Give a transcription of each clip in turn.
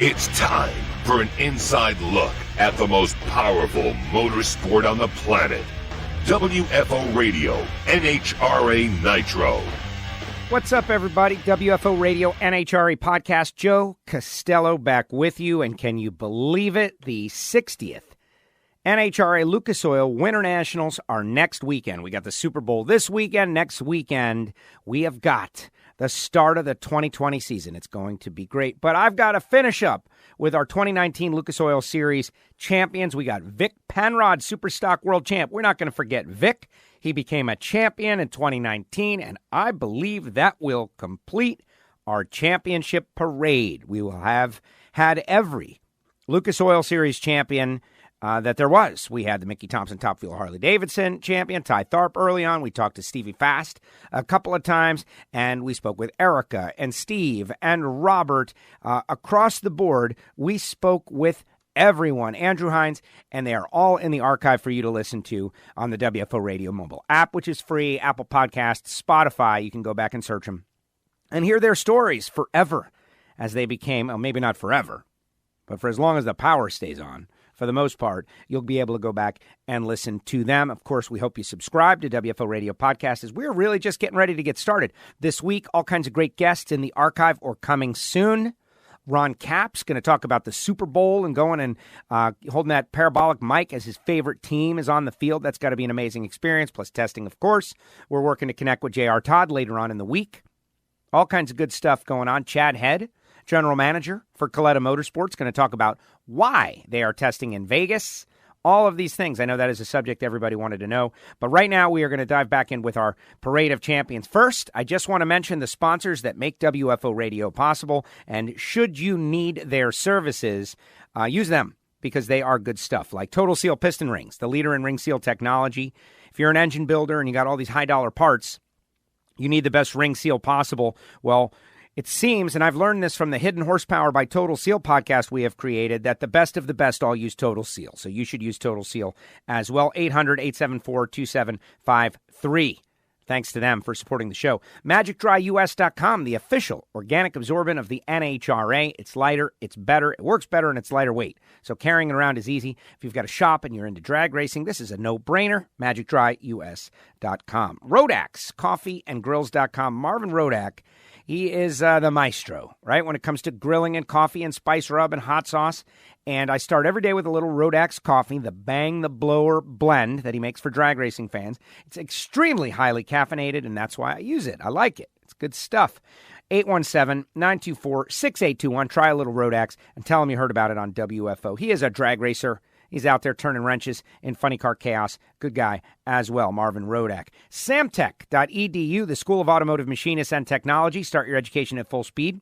It's time for an inside look at the most powerful motorsport on the planet. WFO Radio, NHRA Nitro. What's up, everybody? WFO Radio, NHRA Podcast. Joe Costello back with you, and can you believe it? The 60th NHRA Lucas Oil Winter Nationals are next weekend. We got the Super Bowl this weekend. Next weekend, we have got the start of the 2020 season. It's going to be great. But I've got to finish up with our 2019 Lucas Oil Series champions. We got Vic Penrod, Superstock World Champ. We're not going to forget Vic. He became a champion in 2019, and I believe that will complete our championship parade. We will have had every Lucas Oil Series champion that there was. We had the Mickey Thompson Top Fuel Harley Davidson champion, Ty Tharp, early on. We talked to Stevie Fast a couple of times, and we spoke with Erica and Steve and Robert. Across the board, we spoke with everyone, Andrew Hines, and they are all in the archive for you to listen to on the WFO Radio mobile app, which is free, Apple Podcasts, Spotify. You can go back and search them and hear their stories forever as they became, well, maybe not forever, but for as long as the power stays on. For the most part, you'll be able to go back and listen to them. Of course, we hope you subscribe to WFO Radio Podcast as we're really just getting ready to get started. This week, all kinds of great guests in the archive or coming soon. Ron Capps going to talk about the Super Bowl and going and holding that parabolic mic as his favorite team is on the field. That's got to be an amazing experience, plus testing, of course. We're working to connect with J.R. Todd later on in the week. All kinds of good stuff going on. Chad Head, general manager for Coletta Motorsports, going to talk about why they are testing in Vegas. All of these things. I know that is a subject everybody wanted to know. But right now, we are going to dive back in with our Parade of Champions. First, I just want to mention the sponsors that make WFO Radio possible. And should you need their services, use them because they are good stuff. Like Total Seal Piston Rings, the leader in ring seal technology. If you're an engine builder and you got all these high-dollar parts, you need the best ring seal possible. Well, it seems, and I've learned this from the Hidden Horsepower by Total Seal podcast we have created, that the best of the best all use Total Seal. So you should use Total Seal as well. 800-874-2753. Thanks to them for supporting the show. MagicDryUS.com, the official organic absorbent of the NHRA. It's lighter, it's better, it works better, and it's lighter weight. So carrying it around is easy. If you've got a shop and you're into drag racing, this is a no-brainer. MagicDryUS.com. Rodax, coffeeandgrills.com. Marvin Rodak. He is the maestro, right, when it comes to grilling and coffee and spice rub and hot sauce. And I start every day with a little Rodax coffee, the Bang the Blower blend that he makes for drag racing fans. It's extremely highly caffeinated, and that's why I use it. I like it. It's good stuff. 817-924-6821. Try a little Rodax and tell him you heard about it on WFO. He is a drag racer. He's out there turning wrenches in funny car chaos. Good guy as well, Marvin Rodak. Samtech.edu, the School of Automotive Machinists and Technology. Start your education at full speed.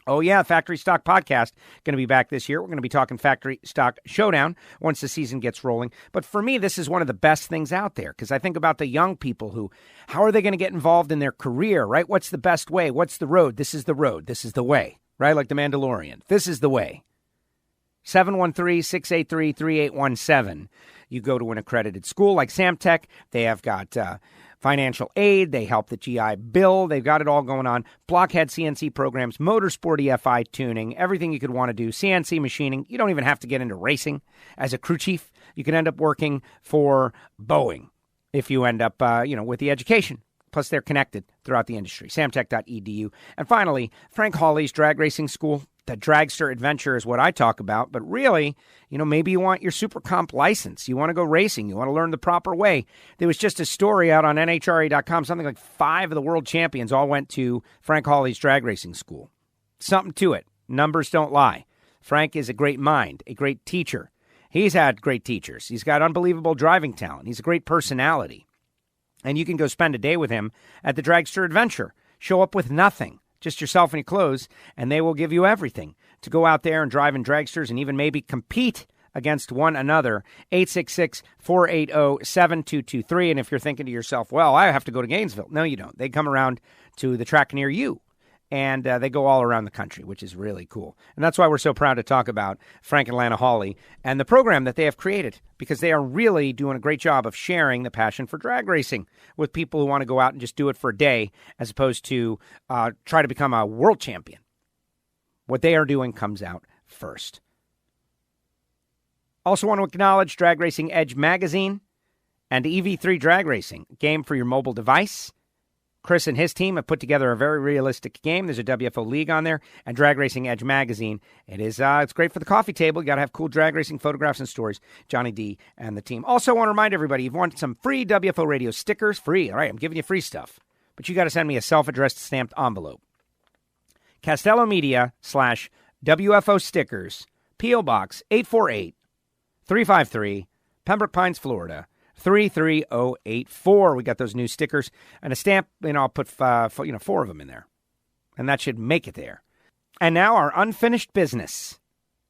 Oh, yeah, Factory Stock Podcast going to be back this year. We're going to be talking Factory Stock Showdown once the season gets rolling. But for me, this is one of the best things out there because I think about the young people who, how are they going to get involved in their career, right? What's the best way? What's the road? This is the road. This is the way, right? Like the Mandalorian. This is the way. 713-683-3817. You go to an accredited school like Samtech. They have got financial aid. They help the GI Bill. They've got it all going on. Blockhead CNC programs, motorsport EFI tuning, everything you could want to do. CNC machining. You don't even have to get into racing as a crew chief. You can end up working for Boeing if you end up, with the education. Plus, they're connected throughout the industry. Samtech.edu. And finally, Frank Hawley's Drag Racing School. The dragster adventure is what I talk about, but really, maybe you want your super comp license. You want to go racing. You want to learn the proper way. There was just a story out on NHRA.com. Something like 5 of the world champions all went to Frank Hawley's Drag Racing School. Something to it. Numbers don't lie. Frank is a great mind, a great teacher. He's had great teachers. He's got unbelievable driving talent. He's a great personality. And you can go spend a day with him at the Dragster Adventure. Show up with nothing. Just yourself and your clothes, and they will give you everything to go out there and drive in dragsters and even maybe compete against one another. 866-480-7223. And if you're thinking to yourself, well, I have to go to Gainesville. No, you don't. They come around to the track near you. And they go all around the country, which is really cool. And that's why we're so proud to talk about Frank and Lana Hawley and the program that they have created, because they are really doing a great job of sharing the passion for drag racing with people who want to go out and just do it for a day as opposed to try to become a world champion. What they are doing comes out first. Also want to acknowledge Drag Racing Edge Magazine and EV3 Drag Racing, game for your mobile device. Chris and his team have put together a very realistic game. There's a WFO League on there, and Drag Racing Edge Magazine. It's great for the coffee table. You got to have cool drag racing photographs and stories. Johnny D and the team. Also want to remind everybody, if you want some free WFO Radio stickers, free. All right, I'm giving you free stuff. But you got to send me a self-addressed stamped envelope. Castello Media /WFO stickers, P.O. Box 848 353, Pembroke Pines, Florida 33084. We got those new stickers and a stamp. I'll put 4 of them in there, and that should make it there. And now our unfinished business,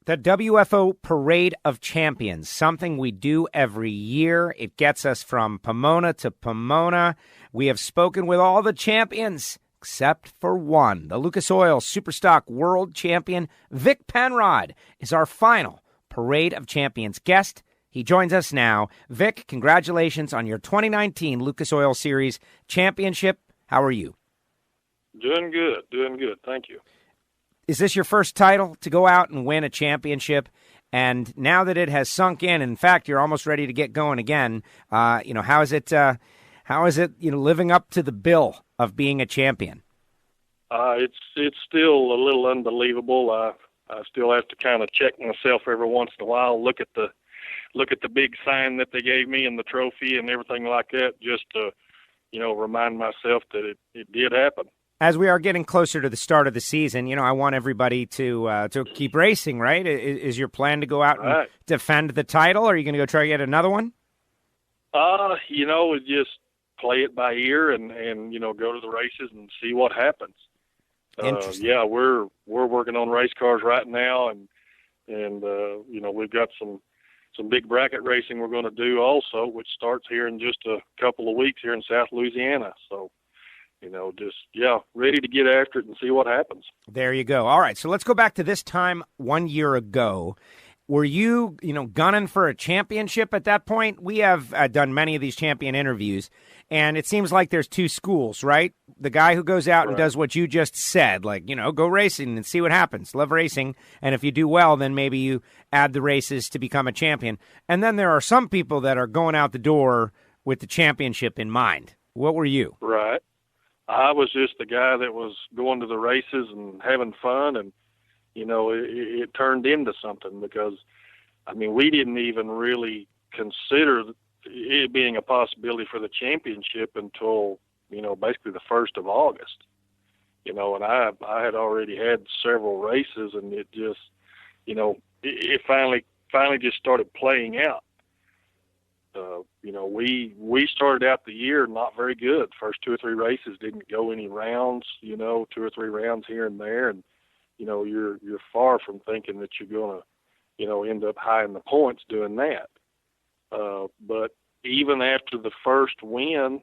the WFO Parade of Champions, something we do every year. It gets us from Pomona to Pomona. We have spoken with all the champions except for one. The Lucas Oil Superstock World Champion Vic Penrod is our final Parade of Champions guest. He joins us now. Vic, congratulations on your 2019 Lucas Oil Series Championship. How are you? Doing good. Thank you. Is this your first title to go out and win a championship? And now that it has sunk in fact, you're almost ready to get going again, how is it living up to the bill of being a champion? It's still a little unbelievable. I still have to kind of check myself every once in a while, look at the big sign that they gave me and the trophy and everything like that, just to, remind myself that it did happen. As we are getting closer to the start of the season, I want everybody to keep racing, right? Is your plan to go out and defend the title, or are you going to go try to get another one? Just play it by ear and go to the races and see what happens. Interesting. We're working on race cars right now, and we've got some big bracket racing we're going to do also, which starts here in just a couple of weeks here in South Louisiana. So, ready to get after it and see what happens. There you go. All right, so let's go back to this time 1 year ago. Were you, gunning for a championship at that point? We have done many of these champion interviews, and it seems like there's two schools, right? The guy who goes out and does what you just said, go racing and see what happens. Love racing, and if you do well, then maybe you add the races to become a champion. And then there are some people that are going out the door with the championship in mind. What were you? Right. I was just the guy that was going to the races and having fun, and it turned into something because, we didn't even really consider it being a possibility for the championship until, basically the 1st of August. And I had already had several races, and it just, it finally just started playing out. We started out the year not very good. First 2 or 3 races didn't go any rounds, 2 or 3 rounds here and there, and you're far from thinking that you're going to, end up high in the points doing that. But even after the first win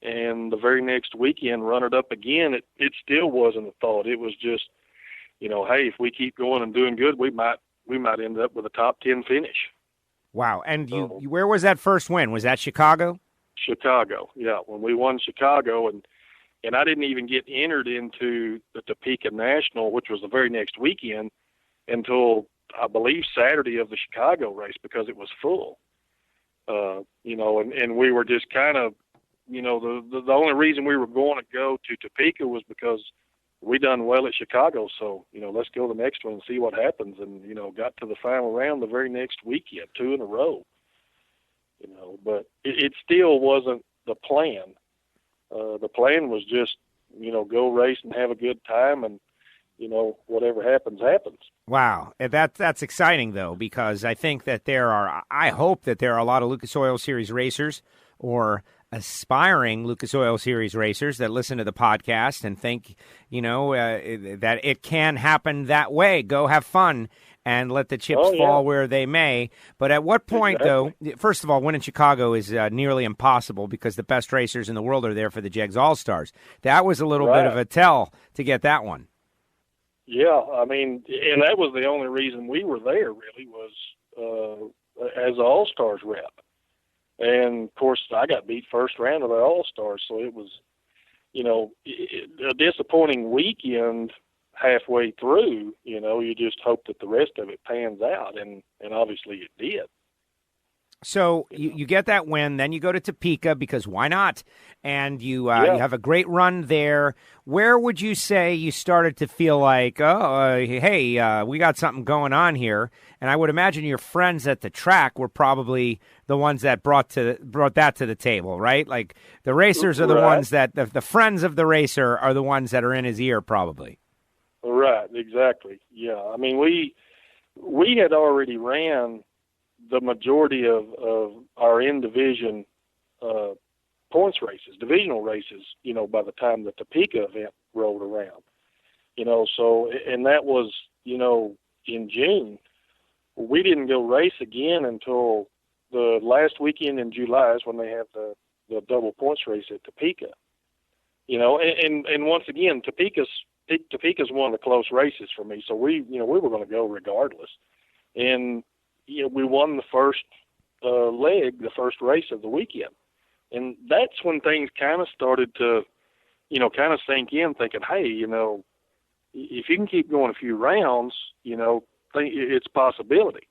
and the very next weekend run it up again, it still wasn't a thought. It was just, hey, if we keep going and doing good, we might end up with a top 10 finish. Wow. And where was that first win? Was that Chicago? Chicago, yeah. When we won Chicago, and I didn't even get entered into the Topeka National, which was the very next weekend, until I believe Saturday of the Chicago race because it was full. And we were just kind of, the only reason we were going to go to Topeka was because we done well at Chicago. So, let's go to the next one and see what happens. And, got to the final round the very next weekend, 2 in a row. But it still wasn't the plan. The plan was just, go race and have a good time, and, whatever happens, happens. Wow. That's exciting, though, because I think that I hope that there are a lot of Lucas Oil Series racers or aspiring Lucas Oil Series racers that listen to the podcast and think, that it can happen that way. Go have fun and let the chips fall where they may. But at what point, though, first of all, winning Chicago is nearly impossible because the best racers in the world are there for the Jegs All-Stars. That was a little bit of a tell to get that one. Yeah, and that was the only reason we were there, really, was as an All-Stars rep. And, of course, I got beat first round of the All-Stars, so it was, a disappointing weekend, halfway through, you just hope that the rest of it pans out, and obviously it did. So you get that win, then you go to Topeka because why not? And you have a great run there. Where would you say you started to feel like, hey, we got something going on here? And I would imagine your friends at the track were probably the ones that brought that to the table, right? Like the racers are the ones that the friends of the racer are the ones that are in his ear, probably. Right, exactly. Yeah, I mean we had already ran the majority of our in-division points races, divisional races, by the time the Topeka event rolled around. So, and that was, in June. We didn't go race again until the last weekend in July is when they had the double points race at Topeka. And once again, Topeka's one of the close races for me, so we were going to go regardless. And we won the first leg, the first race of the weekend. And that's when things kind of started to, kind of sink in, thinking, hey, if you can keep going a few rounds, it's a possibility.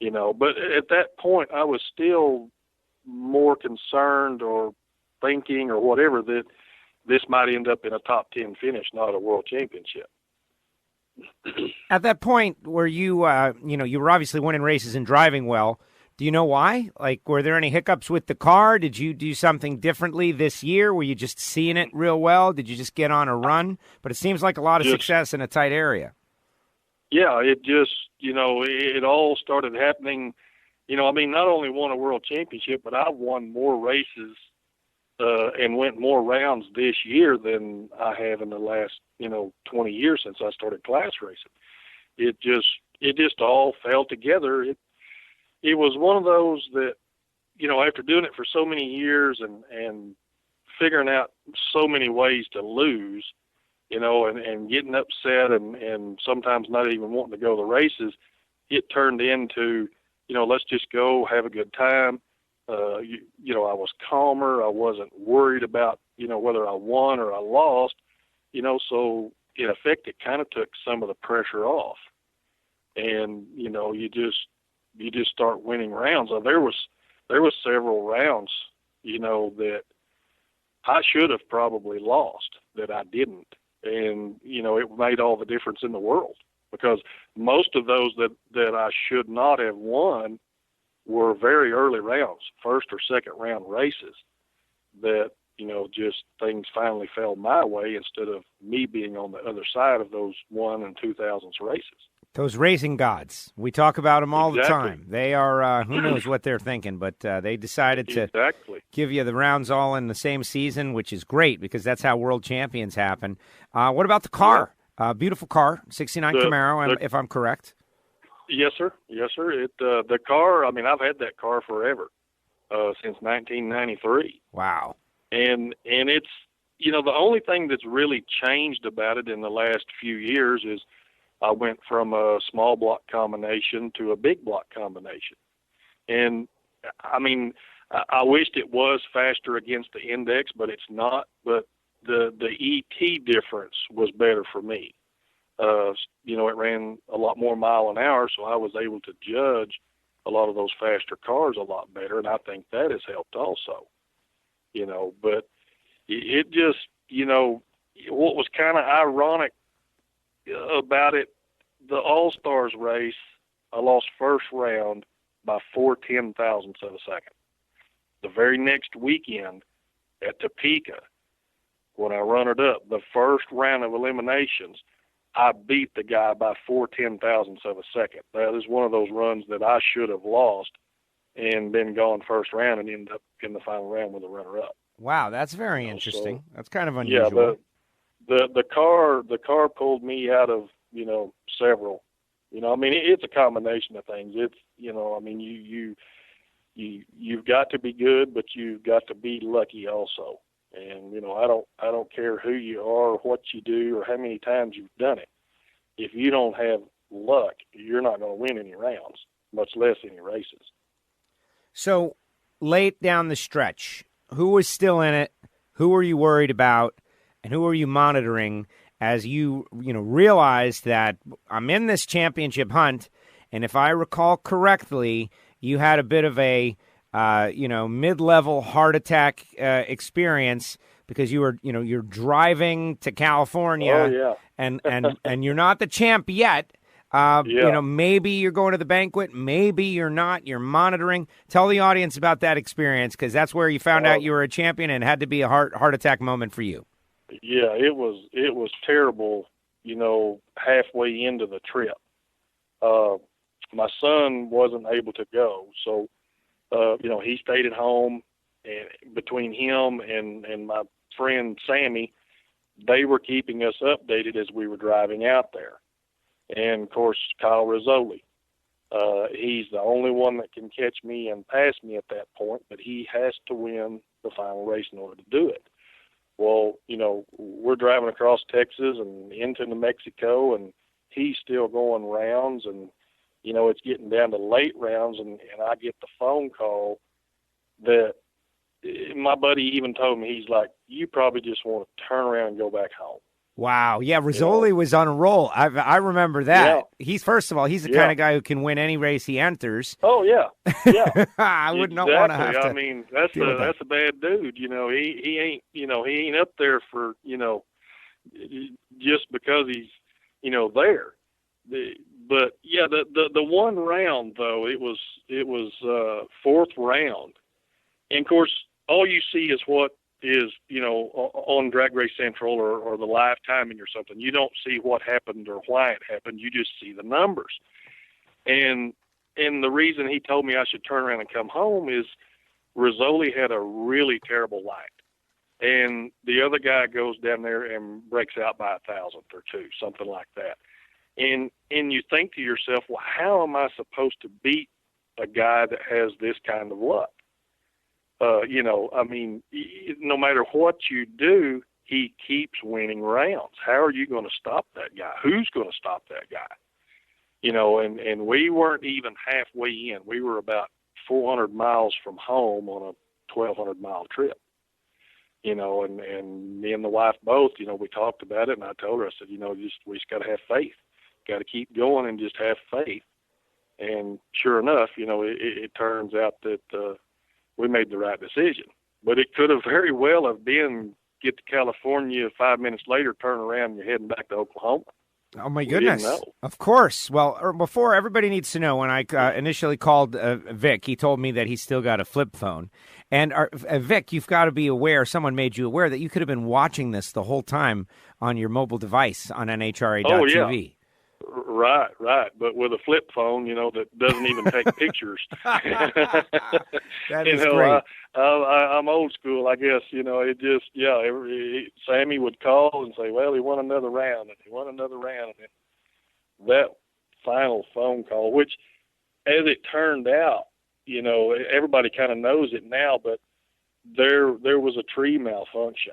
But at that point, I was still more concerned or thinking or whatever that this might end up in a top 10 finish, not a world championship. At that point where you were obviously winning races and driving well, do you know why? Like, were there any hiccups with the car? Did you do something differently this year? Were you just seeing it real well? Did you just get on a run? But it seems like a lot of success in a tight area. Yeah, it just, it all started happening. Not only won a world championship, but I won more races and went more rounds this year than I have in the last, 20 years since I started class racing. It just all fell together. It was one of those that, after doing it for so many years and figuring out so many ways to lose, and getting upset and sometimes not even wanting to go to the races, it turned into, let's just go have a good time. I was calmer. I wasn't worried about, whether I won or I lost, so in effect, it kind of took some of the pressure off. And, you just start winning rounds. There was several rounds, that I should have probably lost that I didn't. And, it made all the difference in the world, because most of those that I should not have won were very early rounds, first or second round races that, just things finally fell my way instead of me being on the other side of those 1 and 2000s races. Those racing gods, we talk about them all the Exactly. time. They are, who knows what they're thinking, but they decided to give you the rounds all in the same season, which is great because that's how world champions happen. What about the car? Beautiful car, 69 Camaro, if I'm correct. Yes, sir. Yes, sir. The car, I've had that car forever, since 1993. Wow. And it's, the only thing that's really changed about it in the last few years is I went from a small block combination to a big block combination. And I wished it was faster against the index, but it's not. But the ET difference was better for me. It ran a lot more mile an hour, so I was able to judge a lot of those faster cars a lot better, and I think that has helped also. But it just, what was kind of ironic about it, the All-Stars race, I lost first round by 4/10,000ths of a second. The very next weekend at Topeka, when I runnered up, the first round of eliminations, I beat the guy by 4/10,000ths of a second. That is one of those runs that I should have lost and been gone first round and ended up in the final round with a runner-up. Wow, that's very interesting. That's kind of unusual. Yeah, the car pulled me out of, several. It's a combination of things. It's, you've got to be good, but you've got to be lucky also. And, I don't care who you are or what you do or how many times you've done it. If you don't have luck, you're not going to win any rounds, much less any races. So, late down the stretch, who was still in it? Who were you worried about? And who were you monitoring? as you realized that I'm in this championship hunt, and if I recall correctly, you had a bit of a mid-level heart attack experience because you're driving to California. Oh, yeah. and you're not the champ yet. Maybe you're going to the banquet, maybe you're not. You're monitoring. Tell the audience about that experience, because that's where you found out you were a champion, and it had to be a heart attack moment for you. Yeah, it was terrible. Halfway into the trip, my son wasn't able to go, so he stayed at home, and between him and my friend Sammy, they were keeping us updated as we were driving out there. And of course, Kyle Rizzoli, he's the only one that can catch me and pass me at that point, but he has to win the final race in order to do it. Well, we're driving across Texas and into New Mexico, and he's still going rounds, and it's getting down to late rounds, and I get the phone call that my buddy even told me, he's like, you probably just want to turn around and go back home. Wow. Yeah, Rizzoli was on a roll. I remember that. Yeah. He's the kind of guy who can win any race he enters. Oh, yeah. Yeah. I would not want to have to. I mean, that's a bad dude. He ain't, he ain't up there for, just because he's, there. But yeah, the one round though, it was fourth round. And of course, all you see is what is, on Drag Race Central or the live timing or something. You don't see what happened or why it happened. You just see the numbers. And the reason he told me I should turn around and come home is Rizzoli had a really terrible light. And the other guy goes down there and breaks out by 1,000th or 2, something like that. And you think to yourself, well, how am I supposed to beat a guy that has this kind of luck? No matter what you do, he keeps winning rounds. How are you going to stop that guy? Who's going to stop that guy? And we weren't even halfway in. We were about 400 miles from home on a 1,200-mile trip. And me and the wife both, we talked about it, and I told her, I said, we just got to have faith. Got to keep going and just have faith. And sure enough, it turns out that we made the right decision. But it could have very well have been get to California 5 minutes later, turn around, and you're heading back to Oklahoma. Oh, my goodness. Of course. Well, before, everybody needs to know, when I initially called Vic, he told me that he's still got a flip phone. And Vic, you've got to be aware, someone made you aware that you could have been watching this the whole time on your mobile device on NHRA.tv. Oh, yeah. Right. But with a flip phone, that doesn't even take pictures. That is great. I'm old school, I guess. It just, Sammy would call and say, well, he won another round, and he won another round. And that final phone call, which, as it turned out, everybody kind of knows it now, but there was a tree malfunction.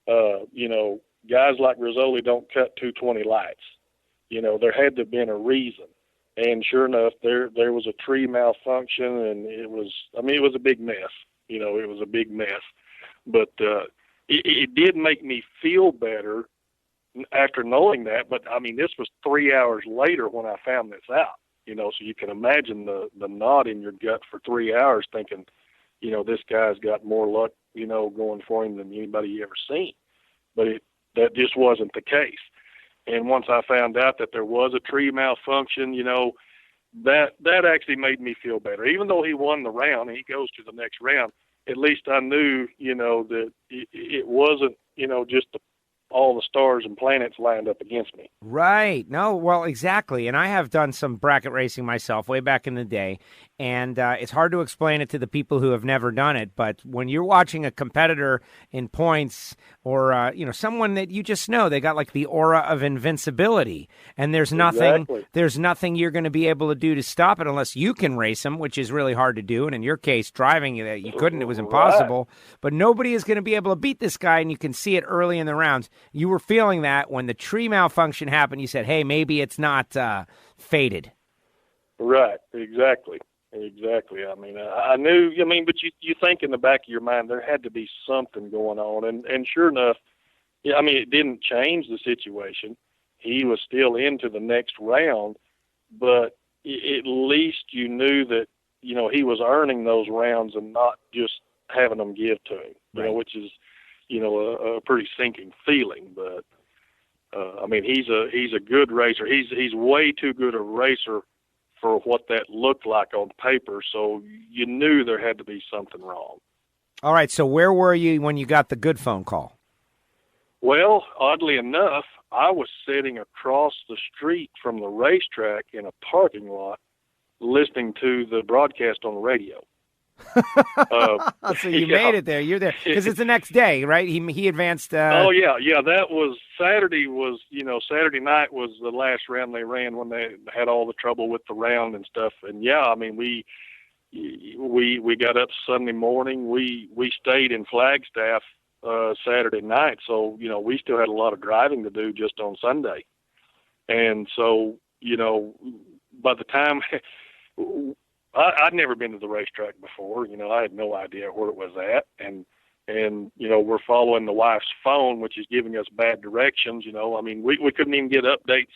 Guys like Rizzoli don't cut 220 lights. There had to have been a reason. And sure enough, there was a tree malfunction, and it was a big mess. It was a big mess. But it did make me feel better after knowing that. But, this was 3 hours later when I found this out. So you can imagine the knot in your gut for 3 hours thinking, this guy's got more luck, going for him than anybody you ever seen. But that just wasn't the case. And once I found out that there was a tree malfunction, that actually made me feel better. Even though he won the round and he goes to the next round, at least I knew, that it wasn't, just all the stars and planets lined up against me. Right. No, well, exactly. And I have done some bracket racing myself way back in the day, and it's hard to explain it to the people who have never done it. But when you're watching a competitor in points or, someone that you just know, they got like the aura of invincibility, and there's nothing you're going to be able to do to stop it unless you can race them, which is really hard to do. And in your case, driving, you couldn't. It was impossible. Right. But nobody is going to be able to beat this guy, and you can see it early in the rounds. You were feeling that when the tree malfunction happened. You said, hey, maybe it's not fated. Right, exactly. I knew, but you think in the back of your mind there had to be something going on. And sure enough, Yeah, I mean, it didn't change the situation. He was still into the next round, but at least you knew that, he was earning those rounds and not just having them give to him, which is, a pretty sinking feeling. But, I mean, he's a good racer. He's way too good a racer for what that looked like on paper. So you knew there had to be something wrong. All right. So where were you when you got the good phone call? Well, oddly enough, I was sitting across the street from the racetrack in a parking lot listening to the broadcast on the radio. So you made it there. You're there because it's the next day, right? He advanced. Oh yeah. That was Saturday. Saturday night was the last round they ran when they had all the trouble with the round and stuff. And yeah, I mean we got up Sunday morning. We stayed in Flagstaff Saturday night, so we still had a lot of driving to do just on Sunday. And so by the time I'd never been to the racetrack before. I had no idea where it was at. And we're following the wife's phone, which is giving us bad directions. I mean, we couldn't even get updates,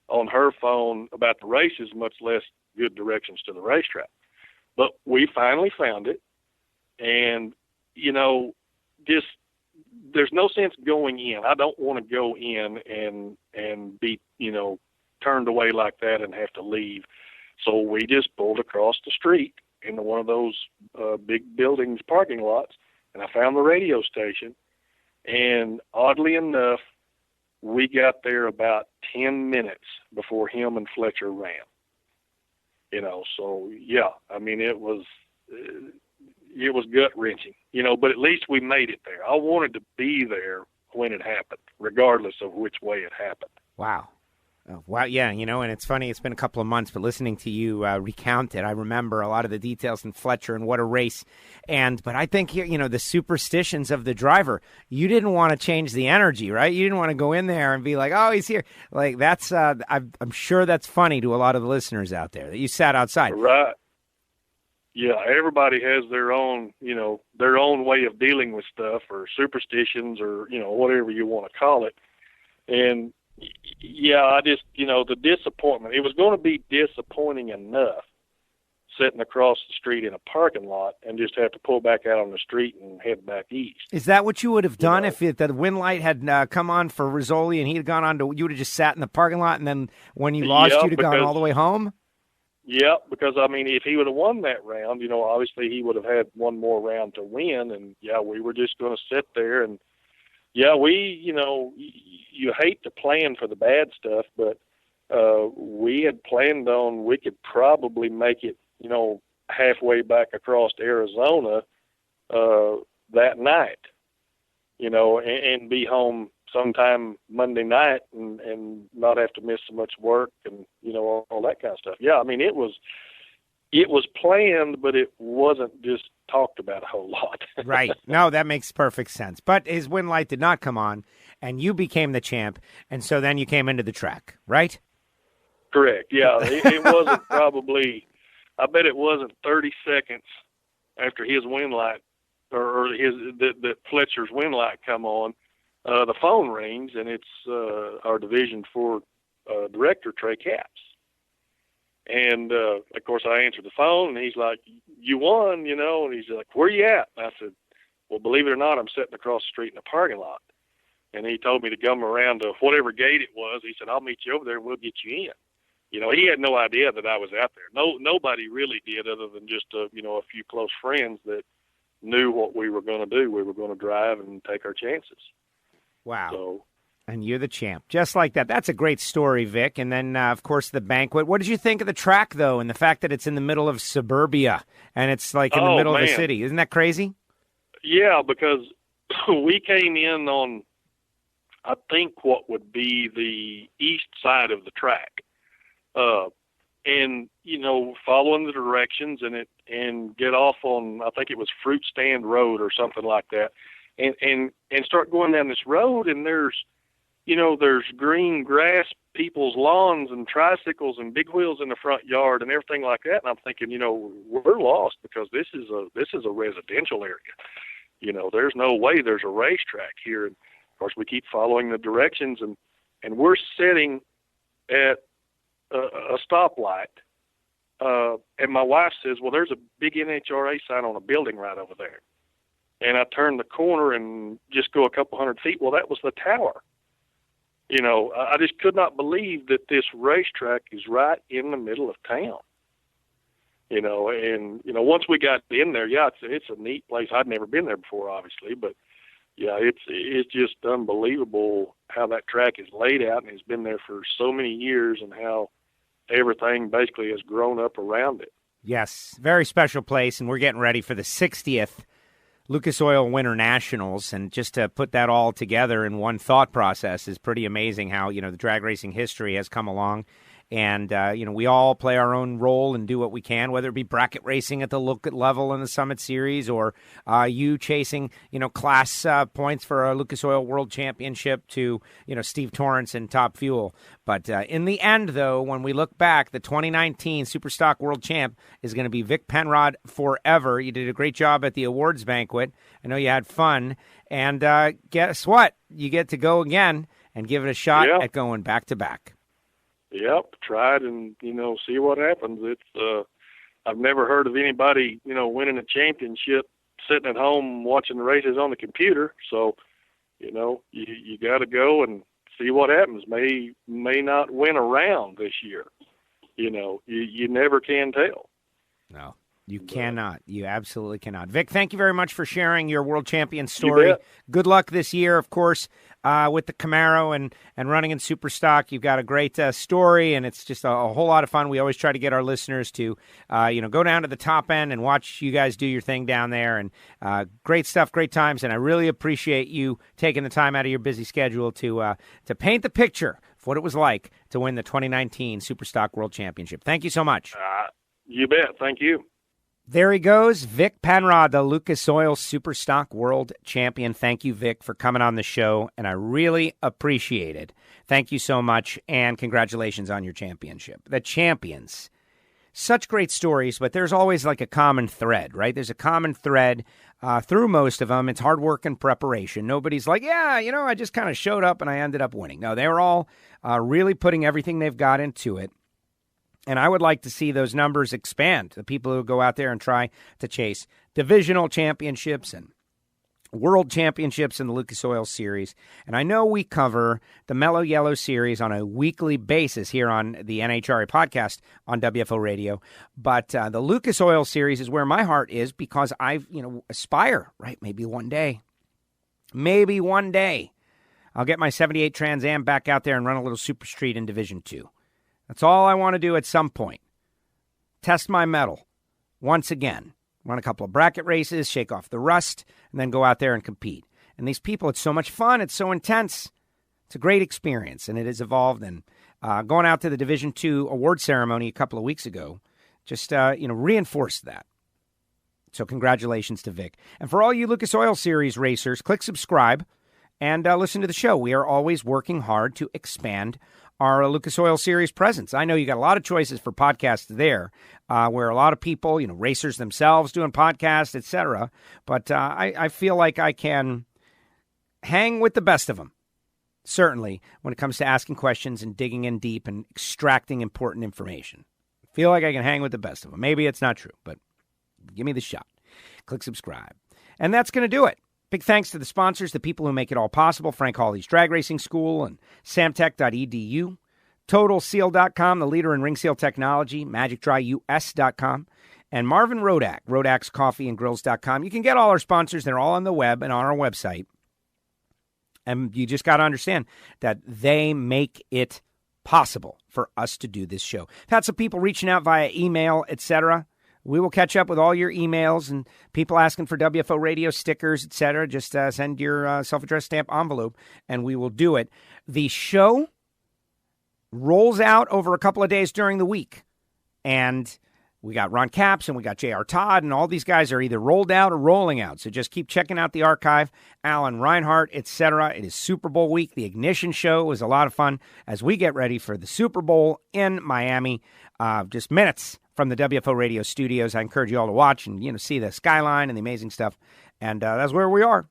on her phone about the races, much less good directions to the racetrack. But we finally found it. And, just, there's no sense going in. I don't want to go in and be, turned away like that and have to leave. So we just pulled across the street into one of those big buildings parking lots, and I found the radio station. And oddly enough, we got there about 10 minutes before him and Fletcher ran. So yeah, I mean, it was gut wrenching, but at least we made it there. I wanted to be there when it happened, regardless of which way it happened. Wow. Oh, wow, yeah, and it's funny, it's been a couple of months, but listening to you recount it, I remember a lot of the details in Fletcher and what a race. But I think here, the superstitions of the driver, you didn't want to change the energy, right? You didn't want to go in there and be like, oh, he's here. Like, that's, I'm sure that's funny to a lot of the listeners out there that you sat outside. Right. Yeah, everybody has their own, their own way of dealing with stuff or superstitions or, whatever you want to call it. And, yeah, I just, the disappointment, it was going to be disappointing enough sitting across the street in a parking lot and just have to pull back out on the street and head back east. Is that what you would have done if the wind light had come on for Rizzoli and he had gone on to, you would have just sat in the parking lot and then when you lost, you'd have gone all the way home? Yeah, because, I mean, if he would have won that round, obviously he would have had one more round to win. And, yeah, we were just going to sit there. And, yeah, you hate to plan for the bad stuff, but we had planned on we could probably make it, halfway back across Arizona that night, and be home sometime Monday night and not have to miss so much work and, all that kind of stuff. Yeah, I mean, it was planned, but it wasn't just talked about a whole lot. Right. No, that makes perfect sense. But his win light did not come on, and you became the champ, and so then you came into the track, right? Correct. Yeah, it wasn't probably, I bet it wasn't 30 seconds after his win light or that Fletcher's win light come on. The phone rings, and it's our Division 4 director, Trey Capps. And, of course, I answered the phone, and he's like, you won, and he's like, where you at? And I said, well, believe it or not, I'm sitting across the street in a parking lot. And he told me to come around to whatever gate it was. He said, I'll meet you over there, and we'll get you in. He had no idea that I was out there. Nobody really did other than just, a few close friends that knew what we were going to do. We were going to drive and take our chances. Wow. So, and you're the champ. Just like that. That's a great story, Vic. And then, of course, the banquet. What did you think of the track, though, and the fact that it's in the middle of suburbia and it's like in the middle of the city? Isn't that crazy? Yeah, because we came in on, I think, what would be the east side of the track. And, following the directions and get off on, I think it was Fruit Stand Road or something like that. And start going down this road, and there's green grass, people's lawns and tricycles and big wheels in the front yard and everything like that. And I'm thinking, we're lost because this is a residential area. There's no way there's a racetrack here. Of course, we keep following the directions, and we're sitting at a stoplight. And my wife says, well, there's a big NHRA sign on a building right over there. And I turn the corner and just go a couple hundred feet. Well, that was the tower. You know, I just could not believe that this racetrack is right in the middle of town. You know, and, you know, once we got in there, yeah, it's a neat place. I'd never been there before, obviously, but yeah, it's just unbelievable how that track is laid out and has been there for so many years, and how everything basically has grown up around it. Yes, very special place, and we're getting ready for the 60th Lucas Oil Winter Nationals, and just to put that all together in one thought process is pretty amazing how, you know, the drag racing history has come along. And, you know, we all play our own role and do what we can, whether it be bracket racing at the local level in the Summit Series, or you chasing, you know, class points for a Lucas Oil World Championship to, you know, Steve Torrance and Top Fuel. But in the end, though, when we look back, the 2019 Superstock World Champ is going to be Vic Penrod forever. You did a great job at the awards banquet. I know you had fun. And guess what? You get to go again and give it a shot at going back-to-back. Yep, try it and, you know, see what happens. It's I've never heard of anybody, you know, winning a championship sitting at home watching the races on the computer. So, you know, you got to go and see what happens. May not win a round this year. You know, you never can tell. No, you cannot. You absolutely cannot. Vic, thank you very much for sharing your world champion story. Good luck this year, of course, with the Camaro and running in Superstock. You've got a great story, and it's just a whole lot of fun. We always try to get our listeners to, you know, go down to the top end and watch you guys do your thing down there. And great stuff, great times, and I really appreciate you taking the time out of your busy schedule to paint the picture of what it was like to win the 2019 Superstock World Championship. Thank you so much. You bet. Thank you. There he goes, Vic Penrod, the Lucas Oil Superstock World Champion. Thank you, Vic, for coming on the show, and I really appreciate it. Thank you so much, and congratulations on your championship. The champions. Such great stories, but there's always like a common thread, right? There's a common thread through most of them. It's hard work and preparation. Nobody's like, yeah, you know, I just kind of showed up and I ended up winning. No, they were all really putting everything they've got into it. And I would like to see those numbers expand, the people who go out there and try to chase divisional championships and world championships in the Lucas Oil Series. And I know we cover the Mellow Yellow Series on a weekly basis here on the NHRA podcast on WFO Radio. But the Lucas Oil Series is where my heart is, because I, you know, aspire, right? Maybe one day I'll get my 78 Trans Am back out there and run a little Super Street in Division 2. That's all I want to do at some point. Test my mettle once again. Run a couple of bracket races, shake off the rust, and then go out there and compete. And these people, it's so much fun. It's so intense. It's a great experience, and it has evolved. And going out to the Division II award ceremony a couple of weeks ago just, reinforced that. So congratulations to Vic. And for all you Lucas Oil Series racers, click subscribe and listen to the show. We are always working hard to expand our Lucas Oil Series presence. I know you got a lot of choices for podcasts there, where a lot of people, you know, racers themselves doing podcasts, etc. But I feel like I can hang with the best of them, certainly, when it comes to asking questions and digging in deep and extracting important information. I feel like I can hang with the best of them. Maybe it's not true, but give me the shot. Click subscribe. And that's going to do it. Big thanks to the sponsors, the people who make it all possible, Frank Hawley's Drag Racing School and samtech.edu, TotalSeal.com, the leader in ring seal technology, MagicDryUS.com, and Marvin Rodak, Rodak'sCoffeeandGrills.com. You can get all our sponsors. They're all on the web and on our website. And you just got to understand that they make it possible for us to do this show. I've had some people reaching out via email, etc. We will catch up with all your emails and people asking for WFO radio stickers, etc. Just send your self-addressed stamp envelope, and we will do it. The show rolls out over a couple of days during the week, and we got Ron Capps and we got J.R. Todd, and all these guys are either rolled out or rolling out. So just keep checking out the archive. Alan Reinhart, etc. It is Super Bowl week. The Ignition Show was a lot of fun as we get ready for the Super Bowl in Miami. Just minutes from the WFO radio studios. I encourage you all to watch and, you know, see the skyline and the amazing stuff. And that's where we are.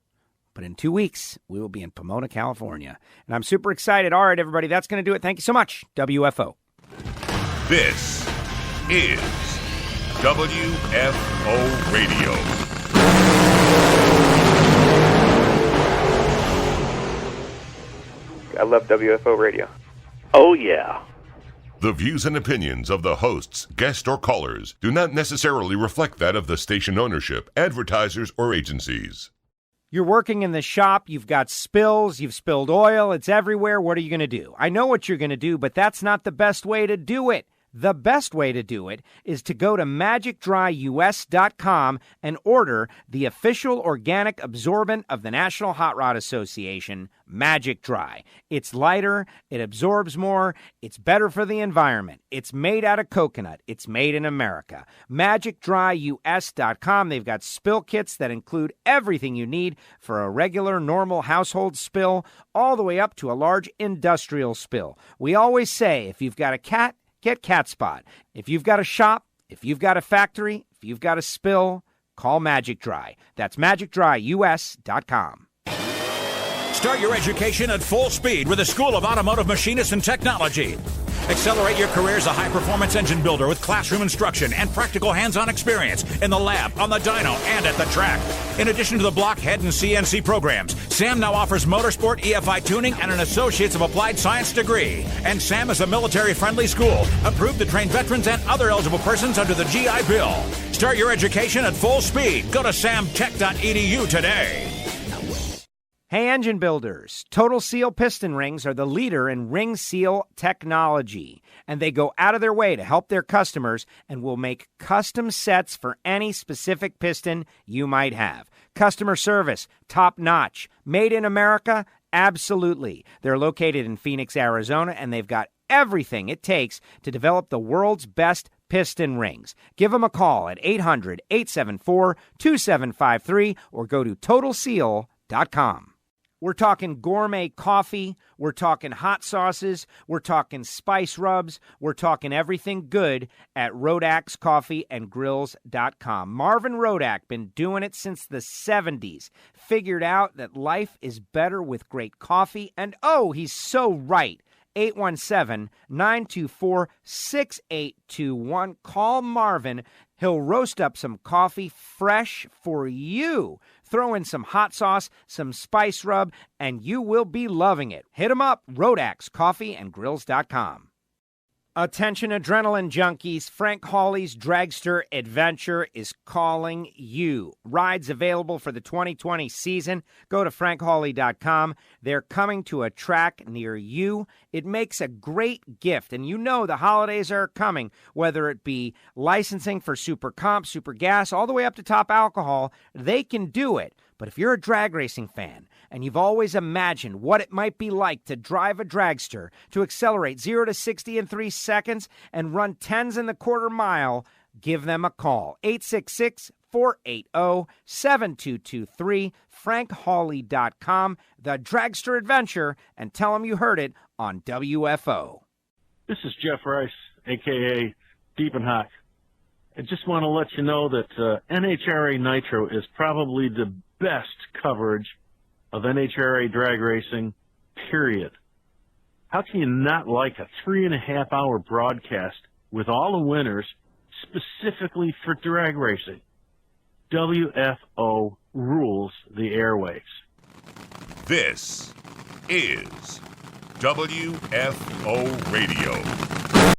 But in 2 weeks, we will be in Pomona, California. And I'm super excited. All right, everybody, that's going to do it. Thank you so much. WFO. This is WFO Radio. I love WFO Radio. Oh, yeah. The views and opinions of the hosts, guests, or callers do not necessarily reflect that of the station ownership, advertisers, or agencies. You're working in the shop, you've got spills, you've spilled oil, it's everywhere. What are you going to do? I know what you're going to do, but that's not the best way to do it. The best way to do it is to go to magicdryus.com and order the official organic absorbent of the National Hot Rod Association, Magic Dry. It's lighter, it absorbs more, it's better for the environment. It's made out of coconut. It's made in America. magicdryus.com. They've got spill kits that include everything you need for a regular, normal household spill, all the way up to a large industrial spill. We always say, if you've got a cat, get Cat Spot. If you've got a shop, if you've got a factory, if you've got a spill, call Magic Dry. That's magicdryus.com. Start your education at full speed with the School of Automotive Machinists and Technology. Accelerate your career as a high-performance engine builder with classroom instruction and practical hands-on experience in the lab, on the dyno, and at the track. In addition to the blockhead and CNC programs, SAM now offers motorsport, EFI tuning, and an Associates of Applied Science degree. And SAM is a military-friendly school, approved to train veterans and other eligible persons under the GI Bill. Start your education at full speed. Go to samtech.edu today. Hey, engine builders, Total Seal piston rings are the leader in ring seal technology, and they go out of their way to help their customers and will make custom sets for any specific piston you might have. Customer service, top notch. Made in America? Absolutely. They're located in Phoenix, Arizona, and they've got everything it takes to develop the world's best piston rings. Give them a call at 800-874-2753 or go to TotalSeal.com. We're talking gourmet coffee, we're talking hot sauces, we're talking spice rubs, we're talking everything good at RodakCoffeeandGrills.com. Marvin Rodak, been doing it since the 70s, figured out that life is better with great coffee, and oh, he's so right. 817-924-6821. Call Marvin. He'll roast up some coffee fresh for you. Throw in some hot sauce, some spice rub, and you will be loving it. Hit him up, RodakCoffeeandGrills.com. Attention adrenaline junkies, Frank Hawley's Dragster Adventure is calling you. Rides available for the 2020 season. Go to frankhawley.com. They're coming to a track near you. It makes a great gift, and you know the holidays are coming, whether it be licensing for Super Comp, Super Gas, all the way up to Top Alcohol, they can do it. But if you're a drag racing fan and you've always imagined what it might be like to drive a dragster, to accelerate 0 to 60 in 3 seconds and run 10s in the quarter mile, give them a call. 866-480-7223, frankhawley.com, the Dragster Adventure, and tell them you heard it on WFO. This is Jeff Rice, a.k.a. Deep and Hot. I just want to let you know that NHRA Nitro is probably the best coverage of NHRA drag racing, period. How can you not like a 3.5-hour broadcast with all the winners specifically for drag racing? WFO rules the airwaves. This is WFO Radio.